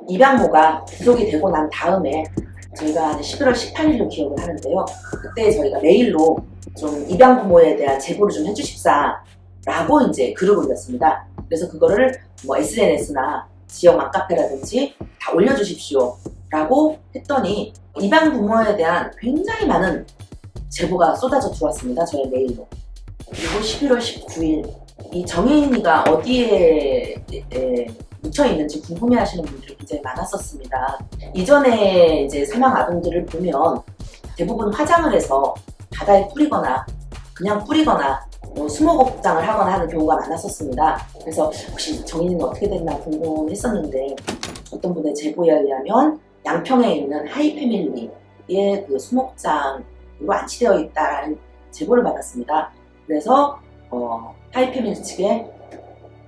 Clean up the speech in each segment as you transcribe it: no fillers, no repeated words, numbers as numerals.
입양모가 구속이 되고 난 다음에 저희가 11월 18일로 기억을 하는데요. 그때 저희가 메일로 좀 입양 부모에 대한 제보를 좀 해주십사 라고 이제 글을 올렸습니다. 그래서 그거를 뭐 SNS나 지역 맘카페라든지 다 올려주십시오 라고 했더니 입양 부모에 대한 굉장히 많은 제보가 쏟아져 들어왔습니다. 저의 메일로. 그리고 11월 19일 이 정혜인이가 어디에 묻혀 있는지 궁금해하시는 분들이 굉장히 많았었습니다. 이전에 이제 사망 아동들을 보면 대부분 화장을 해서 바다에 뿌리거나 그냥 뿌리거나 뭐 수목업장을 하거나 하는 경우가 많았었습니다. 그래서 혹시 정인이는 어떻게 됐나 궁금했었는데 어떤 분의 제보에 의하면 양평에 있는 하이패밀리의 그 수목장으로 안치되어 있다는 제보를 받았습니다. 그래서 하이패밀리 측에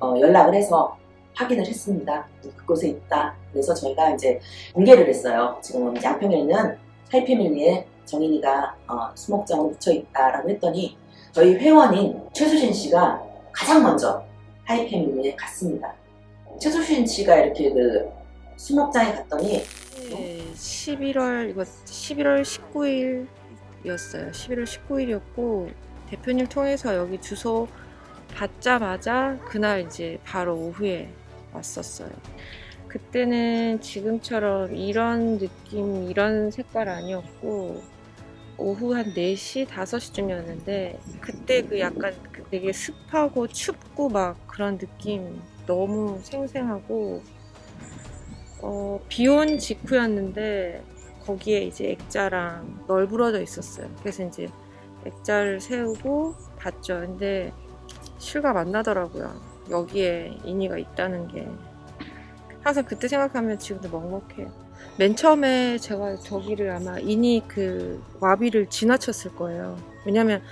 연락을 해서 확인을 했습니다. 그곳에 있다. 그래서 저희가 이제 공개를 했어요. 지금 양평에 있는 하이패밀리에 정인이가 수목장으로 묻혀 있다라고 했더니 저희 회원인 최수진 씨가 가장 먼저 하이패밀리에 갔습니다. 최수진 씨가 이렇게 그 수목장에 갔더니 네, 11월 19일이었어요. 11월 19일이었고 대표님 통해서 여기 주소 받자마자 그날 이제 바로 오후에 왔었어요. 그때는 지금처럼 이런 느낌, 이런 색깔 아니었고 오후 한 4시, 5시쯤이었는데 그때 그 약간 되게 습하고 춥고 막 그런 느낌 너무 생생하고 비온 직후였는데 거기에 이제 액자랑 널브러져 있었어요. 그래서 이제 액자를 세우고 봤죠. 근데 실감 안 나더라고요. 여기에 인이가 있다는 게. 항상 그때 생각하면 지금도 먹먹해요. 맨 처음에 제가 저기를 아마 인이 그 와비를 지나쳤을 거예요. 왜냐면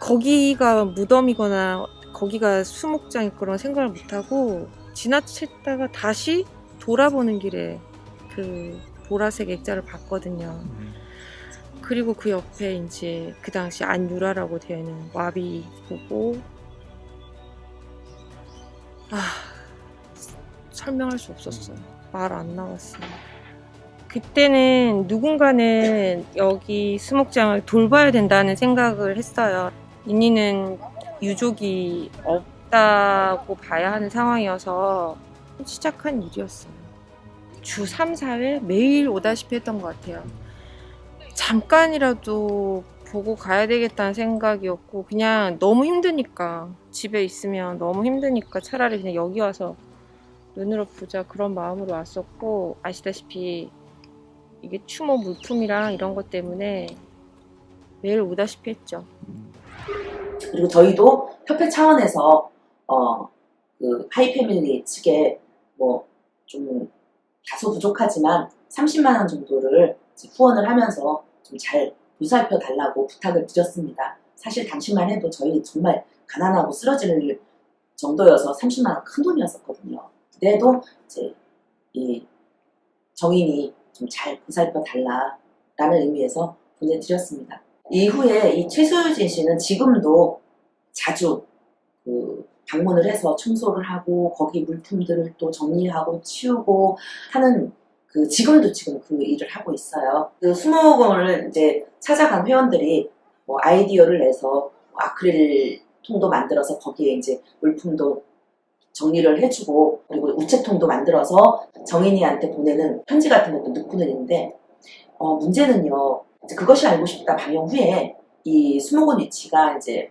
거기가 무덤이거나 거기가 수목장일 거라는 생각을 못하고 지나쳤다가 다시 돌아보는 길에 그 보라색 액자를 봤거든요. 그리고 그 옆에 이제 그 당시 안유라라고 되어 있는 와비 보고 설명할 수 없었어요. 말 안 나왔어요. 그때는 누군가는 여기 수목장을 돌봐야 된다는 생각을 했어요. 인이는 유족이 없다고 봐야 하는 상황이어서 시작한 일이었어요. 주 3, 4회 매일 오다시피 했던 것 같아요. 잠깐이라도 보고 가야 되겠다는 생각이었고 그냥 너무 힘드니까 집에 있으면 너무 힘드니까 차라리 그냥 여기 와서 눈으로 보자 그런 마음으로 왔었고 아시다시피 이게 추모 물품이랑 이런 것 때문에 매일 오다시피 했죠. 그리고 저희도 협회 차원에서 그 하이패밀리 측에 뭐 좀 다소 부족하지만 30만 원 정도를 후원을 하면서 좀 잘 보살펴 달라고 부탁을 드렸습니다. 사실 당시만 해도 저희 정말 가난하고 쓰러질 정도여서 30만 원 큰 돈이었었거든요. 그래도 이제 이 정인이 좀 잘 보살펴 달라라는 의미에서 보내드렸습니다. 이후에 이 최수진 씨는 지금도 자주 그 방문을 해서 청소를 하고 거기 물품들을 또 정리하고 치우고 하는 지금 그 일을 하고 있어요. 그 수목원을 이제 찾아간 회원들이 뭐 아이디어를 내서 뭐 아크릴 통도 만들어서 거기에 이제 물품도 정리를 해주고 그리고 우체통도 만들어서 정인이한테 보내는 편지 같은 것도 넣고는 있는데 문제는요. 이제 그것이 알고 싶다 방영 후에 이 수목원 위치가 이제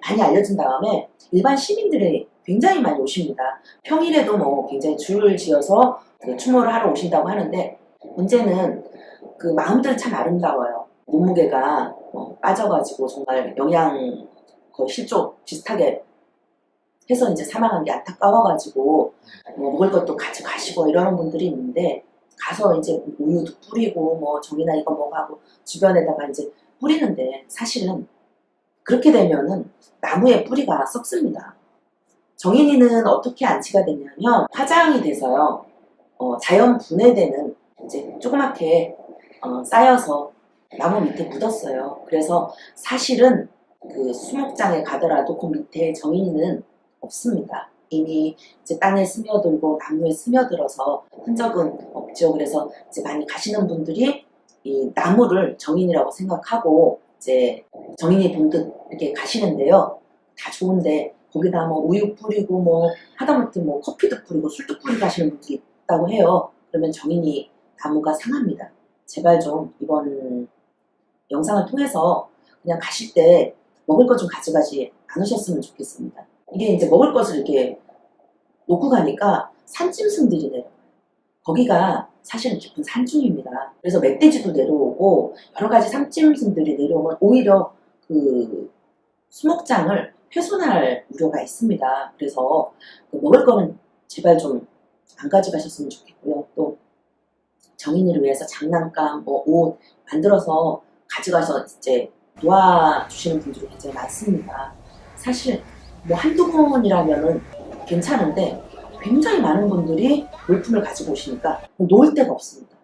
많이 알려진 다음에 일반 시민들이 굉장히 많이 오십니다. 평일에도 뭐 굉장히 줄을 지어서 그 추모를 하러 오신다고 하는데 문제는 그 마음들은 참 아름다워요. 몸무게가 빠져가지고 정말 영양 거의 실조 비슷하게 해서 이제 사망한 게 안타까워가지고 뭐 먹을 것도 같이 가시고 이러는 분들이 있는데 가서 이제 우유도 뿌리고 뭐 저기나 이거 뭐 하고 주변에다가 이제 뿌리는데 사실은 그렇게 되면은 나무의 뿌리가 썩습니다. 정인이는 어떻게 안치가 됐냐면 화장이 돼서요. 자연 분해되는 이제 조그맣게 쌓여서 나무 밑에 묻었어요. 그래서 사실은 그 수목장에 가더라도 그 밑에 정인이는 없습니다. 이미 이제 땅에 스며들고 나무에 스며들어서 흔적은 없죠. 그래서 이제 많이 가시는 분들이 이 나무를 정인이라고 생각하고 이제 정인이 본 듯 이렇게 가시는데요. 다 좋은데 거기다 뭐 우유 뿌리고 뭐 하다못해 뭐 커피도 뿌리고 술도 뿌리고 하시는 분들이 있다고 해요. 그러면 정인이 나무가 상합니다. 제발 좀 이번 영상을 통해서 그냥 가실 때 먹을 것 좀 가져가지 않으셨으면 좋겠습니다. 이게 이제 먹을 것을 이렇게 놓고 가니까 산짐승들이 내려와요. 거기가 사실은 깊은 산중입니다. 그래서 멧돼지도 내려오고 여러 가지 산짐승들이 내려오면 오히려 그 수목장을 훼손할 우려가 있습니다. 그래서 그 먹을 거는 제발 좀 안 가져가셨으면 좋겠고요. 또 정인이를 위해서 장난감, 뭐 옷 만들어서 가져가서 이제 놓아주시는 분들이 굉장히 많습니다. 사실 뭐 한두 번이라면은 괜찮은데 굉장히 많은 분들이 물품을 가지고 오시니까 놓을 데가 없습니다.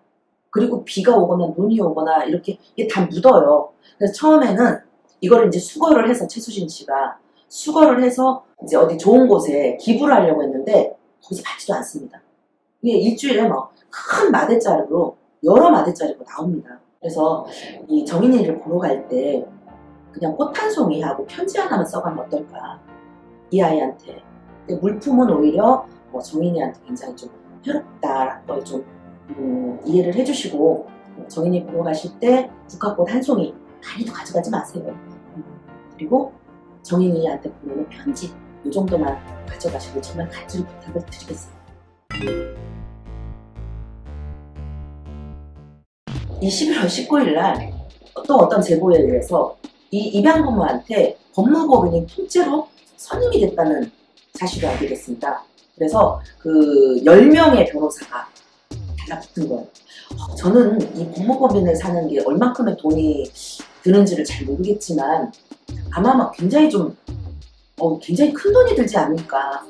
그리고 비가 오거나 눈이 오거나 이렇게 이게 다 묻어요. 그래서 처음에는 이거를 이제 수거를 해서 최수진 씨가 수거를 해서 이제 어디 좋은 곳에 기부를 하려고 했는데 거기서 받지도 않습니다. 이게 일주일에 막 큰 마대자루로 여러 마대자루가 나옵니다. 그래서 이 정인이를 보러 갈 때 그냥 꽃 한 송이하고 편지 하나만 써가면 어떨까? 이 아이한테. 근데 물품은 오히려 뭐 정인이한테 굉장히 좀 해롭다라는 걸 좀 이해를 해주시고 정인이 보러 가실 때 국화꽃 한 송이 많이도 가져가지 마세요. 그리고 정인이한테 보내는 편지 이 정도만 가져가시고 정말 간절히 부탁을 드리겠습니다. 이 11월 19일 날 또 어떤 제보에 의해서 이 입양부모한테 법무법인이 통째로 선임이 됐다는 사실을 알게 됐습니다. 그래서 그 10명의 변호사가 달라붙은 거예요. 저는 이 법무법인을 사는 게 얼만큼의 돈이 드는지를 잘 모르겠지만 아마 막 굉장히 굉장히 큰 돈이 들지 않을까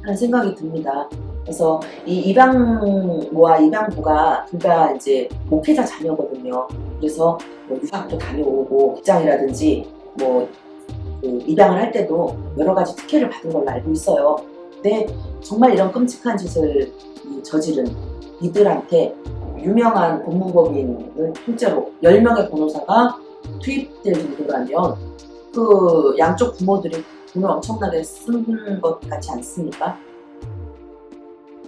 하는 생각이 듭니다. 그래서 이 입양모와 입양부가 둘 다 이제 목회자 자녀거든요. 그래서 뭐 유학도 다녀오고 직장이라든지 뭐 그 입양을 할 때도 여러 가지 특혜를 받은 걸로 알고 있어요. 근데 정말 이런 끔찍한 짓을 저지른 이들한테 유명한 법무법인을 통째로 10명의 변호사가 투입될 정도라면 그 양쪽 부모들이 돈을 엄청나게 쓴 것 같지 않습니까?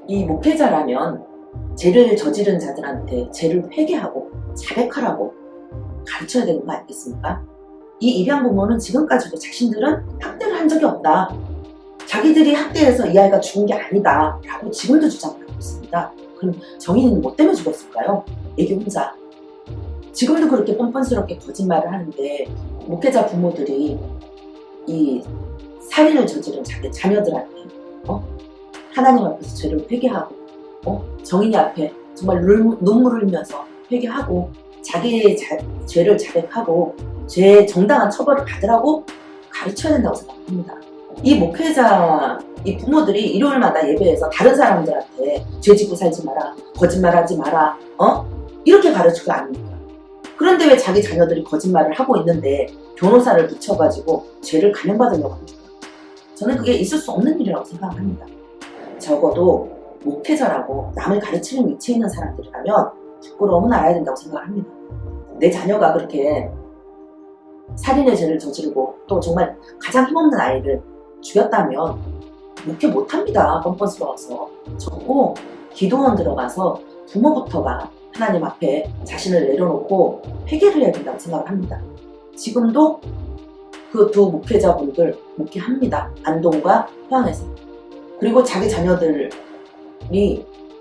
이 목회자라면 죄를 저지른 자들한테 죄를 회개하고 자백하라고 가르쳐야 되는 거 아니겠습니까? 이 입양부모는 지금까지도 자신들은 학대를 한 적이 없다. 자기들이 학대해서 이 아이가 죽은 게 아니다 라고 지금도 주장을 하고 있습니다. 그럼 정인이는 뭐 때문에 죽었을까요? 애기 혼자. 지금도 그렇게 뻔뻔스럽게 거짓말을 하는데 목회자 부모들이 이 살인을 저지른 자기 자녀들한테 하나님 앞에서 죄를 회개하고 정인이 앞에 정말 눈물을 흘리면서 회개하고 자기의 죄를 자백하고 죄의 정당한 처벌을 받으라고 가르쳐야 된다고 생각합니다. 이 목회자, 이 부모들이 일요일마다 예배에서 다른 사람들한테 죄 짓고 살지 마라, 거짓말하지 마라, 이렇게 가르치고 아닙니까? 그런데 왜 자기 자녀들이 거짓말을 하고 있는데 변호사를 붙여가지고 죄를 감형받으려고 합니까? 저는 그게 있을 수 없는 일이라고 생각합니다. 적어도 목회자라고 남을 가르치는 위치에 있는 사람들이라면 부끄러움은 알아야 된다고 생각합니다. 내 자녀가 그렇게 살인의 죄를 저지르고 또 정말 가장 힘없는 아이를 죽였다면 목회 못합니다. 뻔뻔스러워서. 적고 기도원 들어가서 부모부터가 하나님 앞에 자신을 내려놓고 회개를 해야 된다고 생각을 합니다. 지금도 그 두 목회자분들 목회합니다. 안동과 포항에서. 그리고 자기 자녀들이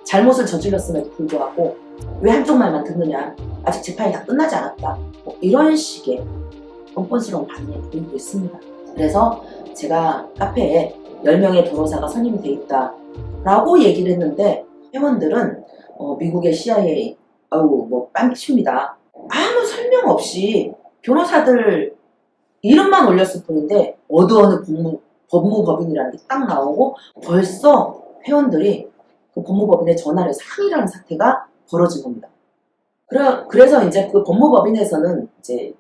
잘못을 저질렀음에도 불구하고 왜 한쪽 말만 듣느냐, 아직 재판이 다 끝나지 않았다, 뭐 이런 식의 뻔뻔스러운 반응이 보이고 있습니다. 그래서 제가 카페에 10명의 변호사가 선임이 돼 있다 라고 얘기를 했는데 회원들은 미국의 CIA 뭐 뺨칩니다. 아무 설명 없이 변호사들 이름만 올렸을 뿐인데 어느 법무법인이라는 게 딱 나오고 벌써 회원들이 그 법무법인에 전화를 해서 항의를 하는 사태가 벌어진 겁니다. 그래서 이제 그 법무법인에서는 이제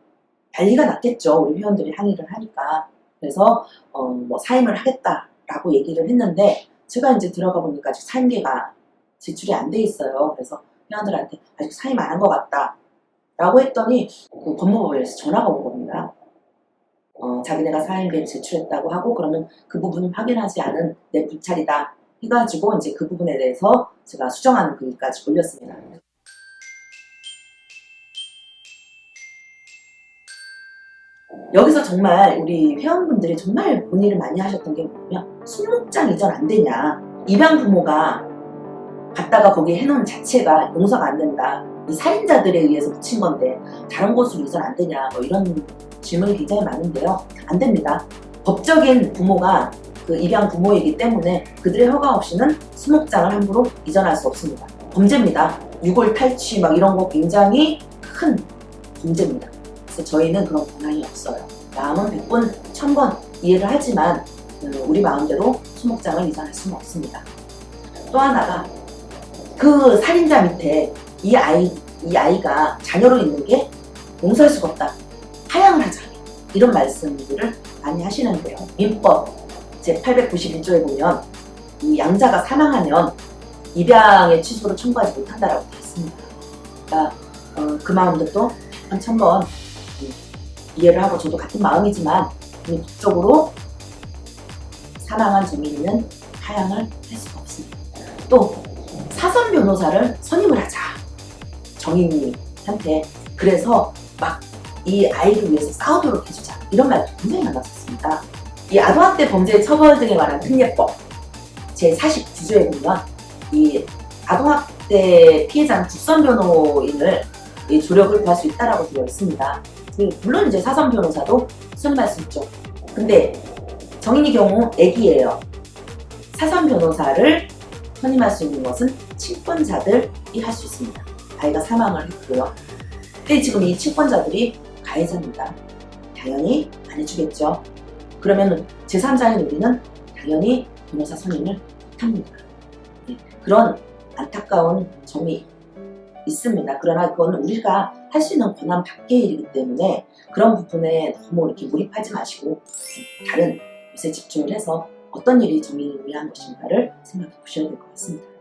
난리가 났겠죠. 우리 회원들이 항의를 하니까. 그래서 뭐 사임을 하겠다 라고 얘기를 했는데 제가 이제 들어가 보니까 아직 사임계가 제출이 안 돼 있어요. 그래서 회원들한테 아직 사임 안 한 것 같다 라고 했더니 그 법무법인에서 전화가 온 겁니다. 자기네가 사임계를 제출했다고 하고 그러면 그 부분을 확인하지 않은 내 불찰이다 해가지고 이제 그 부분에 대해서 제가 수정하는 글까지 올렸습니다. 여기서 정말 우리 회원분들이 정말 본인을 많이 하셨던 게 뭐냐면 순목장 이전 안 되냐, 입양 부모가 갔다가 거기 해놓은 자체가 용서가 안 된다, 이 살인자들에 의해서 붙인 건데 다른 곳으로 이전 안 되냐, 뭐 이런 질문이 굉장히 많은데요. 안 됩니다. 법적인 부모가 그 입양 부모이기 때문에 그들의 허가 없이는 순목장을 함부로 이전할 수 없습니다. 범죄입니다. 유골 탈취 막 이런 거 굉장히 큰 범죄입니다. 그래서 저희는 그런 권한이 없어요. 마음은 100번, 1000번 이해를 하지만 우리 마음대로 순목장을 이전할 수는 없습니다. 또 하나가 그 살인자 밑에 이 아이가 자녀로 있는 게 용서할 수가 없다. 하양을 하자. 이런 말씀들을 많이 하시는데요. 민법 제891조에 보면 이 양자가 사망하면 입양의 취소를 청구하지 못한다라고 되어 있습니다. 그러니까 그 마음도 또 100번, 1000번 이해를 하고 저도 같은 마음이지만 법적으로 사망한 정인이는 하양을 할 수가 없습니다. 또 사선 변호사를 선임을 하자. 정인이한테. 그래서 막 이 아이를 위해서 싸우도록 해주자. 이런 말도 굉장히 많았었습니다. 이 아동학대 범죄 처벌 등에 관한 특례법 제49조에 보면 이 아동학대 피해자는 국선 변호인을 조력을 구할 수 있다라고 되어 있습니다. 물론 이제 사선 변호사도 선임할 수 있죠. 근데 정인이 경우 애기예요. 사선 변호사를 선임할 수 있는 것은 친권자들이 할 수 있습니다. 아이가 사망을 했고요. 근데 지금 이 친권자들이 가해자입니다. 당연히 안 해주겠죠. 그러면 제3자인 우리는 당연히 변호사 선임을 못합니다. 그런 안타까운 점이 있습니다. 그러나 그건 우리가 할 수 있는 권한 밖의 일이기 때문에 그런 부분에 너무 이렇게 몰입하지 마시고 다른 것에 집중을 해서 어떤 일이 정의를 위한 것인가를 생각해 보셔야 될 것 같습니다.